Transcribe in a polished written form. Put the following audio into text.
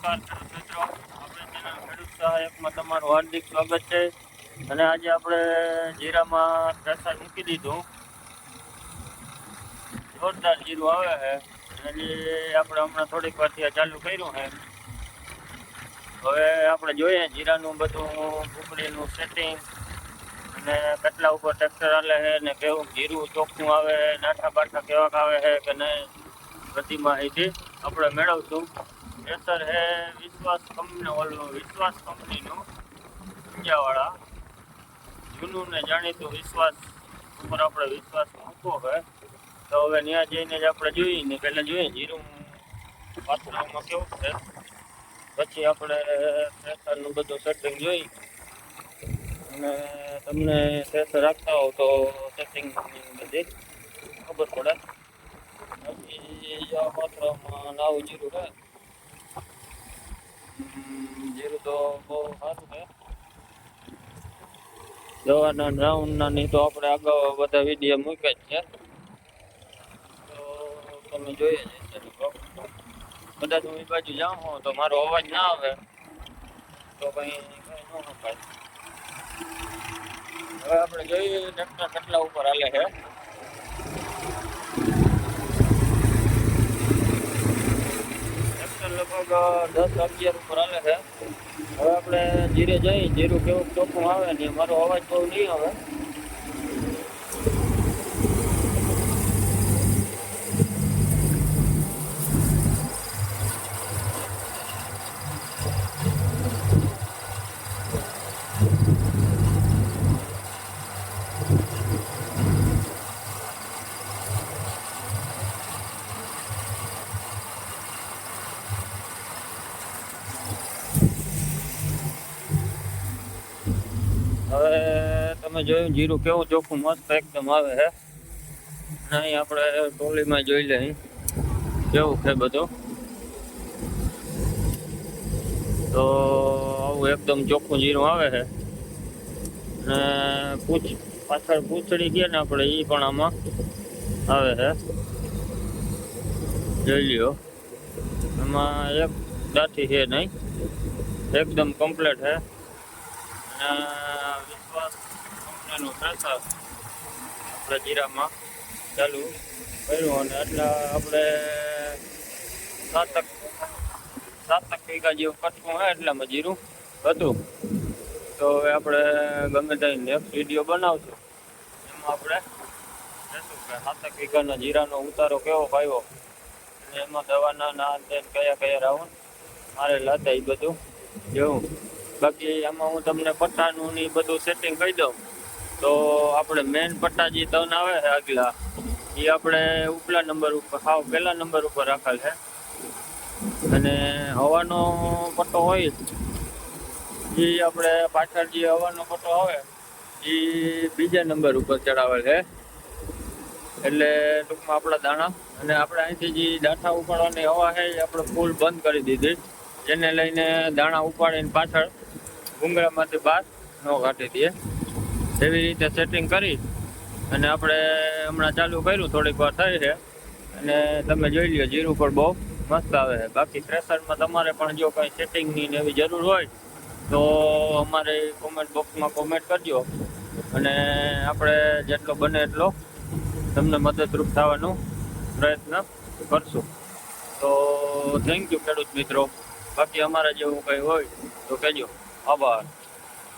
નમસ્કાર ખેડૂત મિત્રો, આપણે ચેનલ ખેડૂત સહાયકમાં તમારું હાર્દિક સ્વાગત છે. અને આજે આપણે જીરામાં થ્રેશર મૂકી દીધું, જોરદાર જીરું આવે છે. એટલે આપણે હમણાં થોડીક વારથી ચાલુ કર્યું છે. હવે આપણે જોઈએ જીરાનું બધું કુકડીનું સેટિંગ અને કેટલા ઉપર ટ્રેક્ટર હાલે છે ને કેવું જીરું ચોખ્ખું આવે, નાઠા બાઠા કેવાક આવે છે કે નહીં, બધી માહિતી આપણે મેળવશું. થ્રેશર છે વિશ્વાસ કંપનીનું ઊંઝાવાળા, જૂનું ને જાણીતું વિશ્વાસ ઉપર આપણે વિશ્વાસ મૂકવો છે. તો હવે ત્યાં જઈને જ આપણે જોઈએ ને પહેલાં જોઈએ જીરું પાથરામાં કેવું છે, પછી આપણે થ્રેશરનું બધું સેટિંગ જોઈ અને તમને થ્રેશર રાખતા હોવ તો સેટિંગ બધી ખબર પડે. બાકી આ પાથરામાં નવું જીરું છે, જીરું તો બહુ સારું છે. દવાના રાઉન્ડના ની તો આપણે આગળ બધા વિડીયો મૂક્યા જ છે, તો તમે જોઈએ જશે. કદાચ હું એ બાજુ જાઉં હોઉં તો મારો અવાજ ના આવે તો કઈ ન સંભાય. હવે આપણે જોઈએ ટ્રેક્ટર કેટલા ઉપર હાલે છે. ટ્રેક્ટર લગભગ 10-11 ઉપર હાલે છે. હવે આપણે ધીરે જઈ જીરું કેવું ચોખ્ખું આવે ને મારો અવાજ બહુ નહીં આવે. હવે તમે જોયું જીરું કેવું ચોખ્ખું મસ્ત એકદમ આવે છે. અહીં આપણે ટોલીમાં જોઈ લઈએ કેવું છે બધું. તો આવું એકદમ ચોખ્ખું જીરું આવે છે. ને પાછળ પૂંછડી ગયા ને આપણે એ પણ આમાં આવે છે, જોઈ લ્યો. એમાં એક દાંઠી છે નહીં, એકદમ કમ્પ્લીટ છે. વિશ્વાસ કંપનીનું થ્રેશર આપણે જીરામાં ચાલુ કર્યું અને એટલા આપણે 7 વીઘા જેવું કટકું હોય એટલામાં જીરું હતું. તો હવે આપણે ગમે ત્યાં નેક્સ્ટ વિડીયો બનાવશું, એમાં આપણે કહેશું કે 7 વીઘાના જીરાનો ઉતારો કેવો આવ્યો અને એમાં દવાના ના કયા રાઉન્ડ મારે લાતા એ બધું જોવું. બાકી આમાં હું તમને પટ્ટાનું ને બધું સેટિંગ કહી દઉં તો આપણે મેન પટ્ટા જે 3 આવે છે આગલા, એ આપણે ઉપલા નંબર ઉપર પહેલા નંબર ઉપર રાખેલ છે. અને હવાનો પટ્ટો હોય એ આપણે પાછળ જે હવાનો પટ્ટો આવે એ બીજા નંબર ઉપર ચડાવેલ છે. એટલે ટૂંકમાં આપણા દાણા અને આપણે અહીંથી જે દાંઠા ઉપાડવાની હવા છે એ આપણે ફૂલ બંધ કરી દીધી, જેને લઈને દાણા ઉપાડીને પાછળ ભૂંગળામાંથી બહાર ન કાઢી દઈએ. એવી રીતે સેટિંગ કરી અને આપણે હમણાં ચાલુ કર્યું, થોડીક વાર થઈ છે અને તમે જોઈ લ્યો જીરું પણ બહુ મસ્ત આવે છે. બાકી થ્રેશરમાં તમારે પણ જો કંઈ સેટિંગની એવી જરૂર હોય તો અમારે કોમેન્ટ બોક્સમાં કોમેન્ટ કરજો અને આપણે જેટલો બને એટલો તમને મદદરૂપ થવાનો પ્રયત્ન કરશું. તો થેન્ક યુ ખેડૂત મિત્રો. બાકી અમારા જેવું કંઈ હોય તો કહેજો. આભાર.